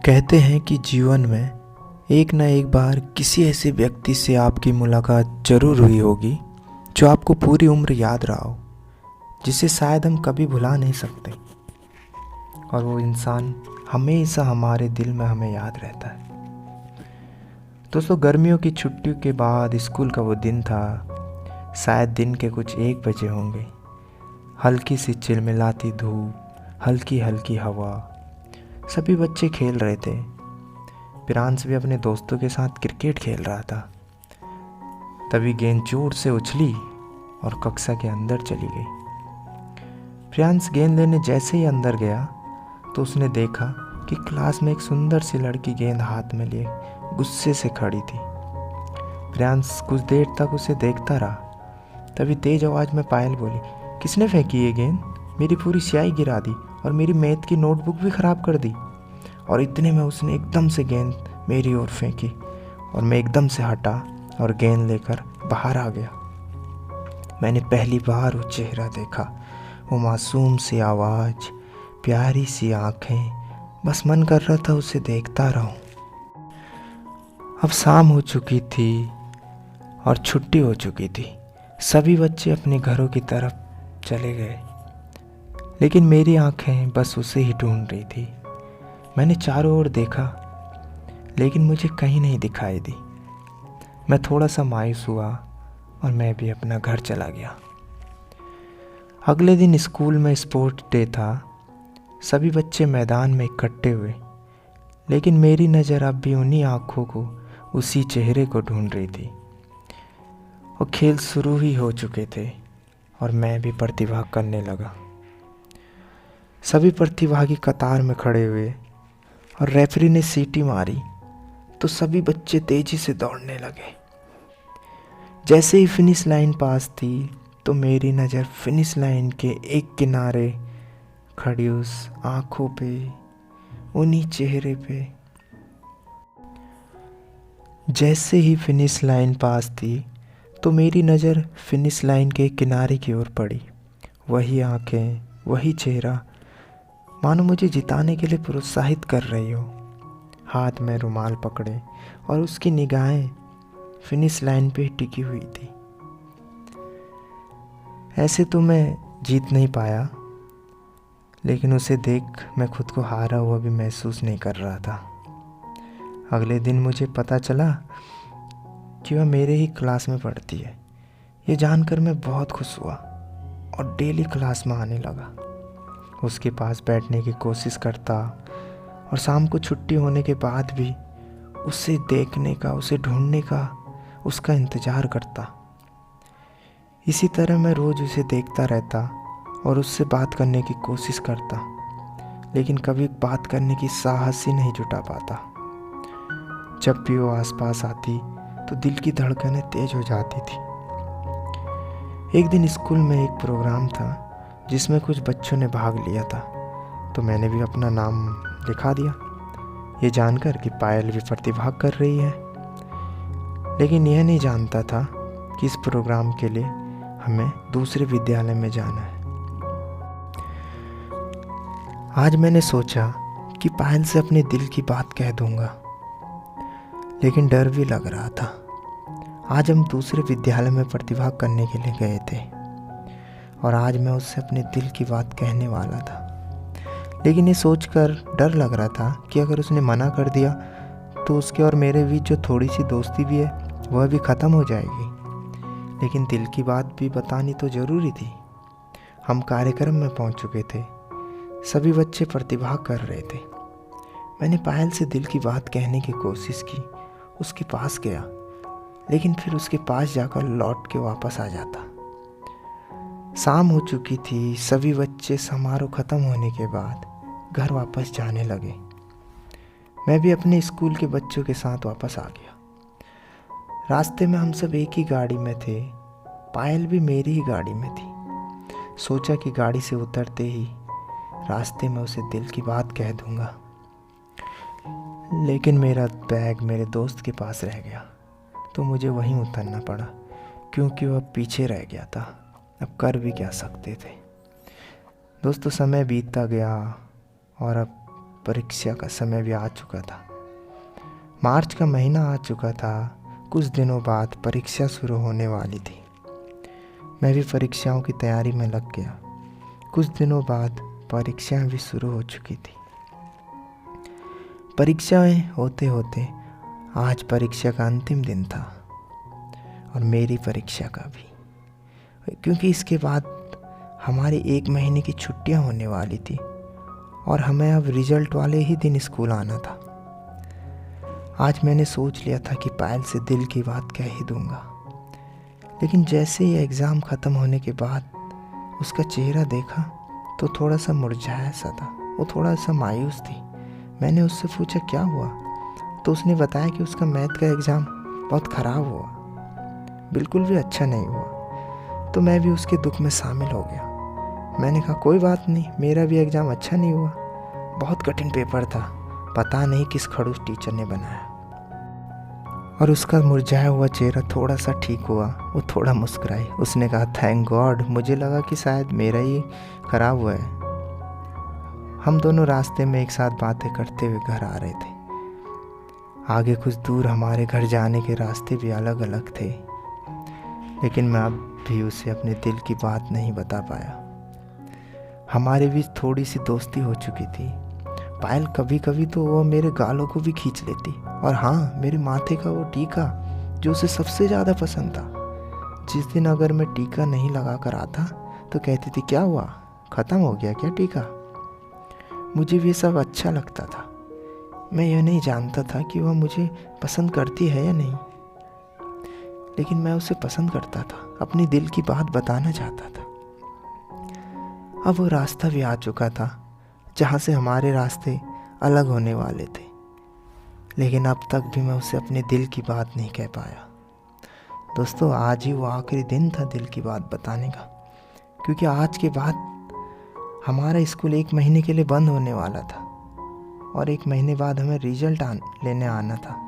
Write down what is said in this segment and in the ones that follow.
कहते हैं कि जीवन में एक न एक बार किसी ऐसे व्यक्ति से आपकी मुलाकात जरूर हुई होगी जो आपको पूरी उम्र याद रहा हो, जिसे शायद हम कभी भुला नहीं सकते। और वो इंसान हमेशा हमारे दिल में हमें याद रहता है। दोस्तों, गर्मियों की छुट्टियों के बाद स्कूल का वो दिन था। शायद दिन के कुछ 1 बजे होंगे। हल्की सी चिलमिलाती धूप, हल्की हल्की हवा, सभी बच्चे खेल रहे थे। प्रियांश भी अपने दोस्तों के साथ क्रिकेट खेल रहा था। तभी गेंद जोर से उछली और कक्षा के अंदर चली गई। प्रियांश गेंद लेने जैसे ही अंदर गया तो उसने देखा कि क्लास में एक सुंदर सी लड़की गेंद हाथ में लिए गुस्से से खड़ी थी। प्रियांश कुछ देर तक उसे देखता रहा। तभी तेज आवाज में पायल बोली, किसने फेंकी ये गेंद? मेरी पूरी स्याही गिरा दी और मेरी मैथ की नोटबुक भी ख़राब कर दी। और इतने में उसने एकदम से गेंद मेरी ओर फेंकी और मैं एकदम से हटा और गेंद लेकर बाहर आ गया। मैंने पहली बार वो चेहरा देखा, वो मासूम सी आवाज़, प्यारी सी आँखें। बस मन कर रहा था उसे देखता रहूं। अब शाम हो चुकी थी और छुट्टी हो चुकी थी। सभी बच्चे अपने घरों की तरफ चले गए, लेकिन मेरी आंखें बस उसे ही ढूंढ रही थी। मैंने चारों ओर देखा, लेकिन मुझे कहीं नहीं दिखाई दी। मैं थोड़ा सा मायूस हुआ और मैं भी अपना घर चला गया। अगले दिन स्कूल में स्पोर्ट डे था। सभी बच्चे मैदान में इकट्ठे हुए, लेकिन मेरी नज़र अब भी उन्हीं आँखों को, उसी चेहरे को ढूंढ रही थी। और खेल शुरू ही हो चुके थे और मैं भी प्रतिभाग करने लगा। सभी प्रतिभागी कतार में खड़े हुए और रेफरी ने सीटी मारी तो सभी बच्चे तेजी से दौड़ने लगे। जैसे ही फिनिश लाइन पास थी तो मेरी नज़र फिनिश लाइन के एक किनारे खड़ी उस आँखों पे, उन्हीं चेहरे पे। जैसे ही फिनिश लाइन पास थी तो मेरी नज़र फिनिश लाइन के किनारे की ओर पड़ी। वही आँखें, वही चेहरा, मानो मुझे जिताने के लिए प्रोत्साहित कर रही हो। हाथ में रुमाल पकड़े और उसकी निगाहें फिनिश लाइन पे टिकी हुई थी। ऐसे तो मैं जीत नहीं पाया, लेकिन उसे देख मैं खुद को हारा हुआ भी महसूस नहीं कर रहा था। अगले दिन मुझे पता चला कि वह मेरे ही क्लास में पढ़ती है। ये जानकर मैं बहुत खुश हुआ और डेली क्लास में आने लगा। उसके पास बैठने की कोशिश करता और शाम को छुट्टी होने के बाद भी उसे देखने का, उसे ढूंढने का, उसका इंतज़ार करता। इसी तरह मैं रोज़ उसे देखता रहता और उससे बात करने की कोशिश करता, लेकिन कभी बात करने की साहस ही नहीं जुटा पाता। जब भी वो आसपास आती तो दिल की धड़कनें तेज हो जाती थी। एक दिन स्कूल में एक प्रोग्राम था जिसमें कुछ बच्चों ने भाग लिया था, तो मैंने भी अपना नाम लिखा दिया, ये जानकर कि पायल भी प्रतिभाग कर रही है। लेकिन यह नहीं जानता था कि इस प्रोग्राम के लिए हमें दूसरे विद्यालय में जाना है। आज मैंने सोचा कि पायल से अपने दिल की बात कह दूंगा, लेकिन डर भी लग रहा था। आज हम दूसरे विद्यालय में प्रतिभाग करने के लिए गए थे और आज मैं उससे अपने दिल की बात कहने वाला था। लेकिन ये सोचकर डर लग रहा था कि अगर उसने मना कर दिया तो उसके और मेरे बीच जो थोड़ी सी दोस्ती भी है वह भी ख़त्म हो जाएगी। लेकिन दिल की बात भी बतानी तो ज़रूरी थी। हम कार्यक्रम में पहुंच चुके थे। सभी बच्चे प्रतिभाग कर रहे थे। मैंने पायल से दिल की बात कहने की कोशिश की, उसके पास गया, लेकिन फिर उसके पास जाकर लौट के वापस आ जाता। शाम हो चुकी थी। सभी बच्चे समारोह ख़त्म होने के बाद घर वापस जाने लगे। मैं भी अपने स्कूल के बच्चों के साथ वापस आ गया। रास्ते में हम सब एक ही गाड़ी में थे। पायल भी मेरी ही गाड़ी में थी। सोचा कि गाड़ी से उतरते ही रास्ते में उसे दिल की बात कह दूंगा, लेकिन मेरा बैग मेरे दोस्त के पास रह गया, तो मुझे वहीं उतरना पड़ा, क्योंकि वह पीछे रह गया था। अब कर भी क्या सकते थे। दोस्तों, समय बीतता गया और अब परीक्षा का समय भी आ चुका था। मार्च का महीना आ चुका था। कुछ दिनों बाद परीक्षा शुरू होने वाली थी। मैं भी परीक्षाओं की तैयारी में लग गया। कुछ दिनों बाद परीक्षाएं भी शुरू हो चुकी थी। परीक्षाएं होते होते आज परीक्षा का अंतिम दिन था, और मेरी परीक्षा का भी, क्योंकि इसके बाद हमारी 1 महीने की छुट्टियां होने वाली थी और हमें अब रिजल्ट वाले ही दिन स्कूल आना था। आज मैंने सोच लिया था कि पायल से दिल की बात कह ही दूंगा, लेकिन जैसे ही एग्ज़ाम ख़त्म होने के बाद उसका चेहरा देखा तो थोड़ा सा मुरझाया सा था। वो थोड़ा सा मायूस थी। मैंने उससे पूछा क्या हुआ, तो उसने बताया कि उसका मैथ का एग्ज़ाम बहुत ख़राब हुआ, बिल्कुल भी अच्छा नहीं हुआ। तो मैं भी उसके दुख में शामिल हो गया। मैंने कहा कोई बात नहीं, मेरा भी एग्ज़ाम अच्छा नहीं हुआ, बहुत कठिन पेपर था, पता नहीं किस खड़ूस टीचर ने बनाया। और उसका मुरझाया हुआ चेहरा थोड़ा सा ठीक हुआ। वो थोड़ा मुस्कुराई। उसने कहा थैंक गॉड, मुझे लगा कि शायद मेरा ही ख़राब हुआ है। हम दोनों रास्ते में एक साथ बातें करते हुए घर आ रहे थे। आगे कुछ दूर हमारे घर जाने के रास्ते भी अलग अलग थे, लेकिन मैं अब भी उसे अपने दिल की बात नहीं बता पाया। हमारे बीच थोड़ी सी दोस्ती हो चुकी थी। पायल कभी कभी तो वो मेरे गालों को भी खींच लेती, और हाँ, मेरे माथे का वो टीका जो उसे सबसे ज़्यादा पसंद था। जिस दिन अगर मैं टीका नहीं लगा कर आता तो कहती थी क्या हुआ, ख़त्म हो गया क्या टीका। मुझे भी ये सब अच्छा लगता था। मैं यह नहीं जानता था कि वह मुझे पसंद करती है या नहीं, लेकिन मैं उसे पसंद करता था, अपनी दिल की बात बताना चाहता था। अब वो रास्ता भी आ चुका था जहाँ से हमारे रास्ते अलग होने वाले थे, लेकिन अब तक भी मैं उसे अपने दिल की बात नहीं कह पाया। दोस्तों, आज ही वो आखिरी दिन था दिल की बात बताने का, क्योंकि आज के बाद हमारा स्कूल 1 महीने के लिए बंद होने वाला था, और 1 महीने बाद हमें रिजल्ट लेने आना था।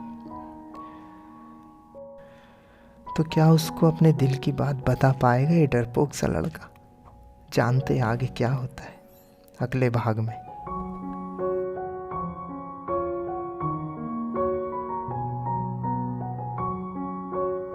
तो क्या उसको अपने दिल की बात बता पाएगा ये डरपोक सा लड़का? जानते आगे क्या होता है अगले भाग में।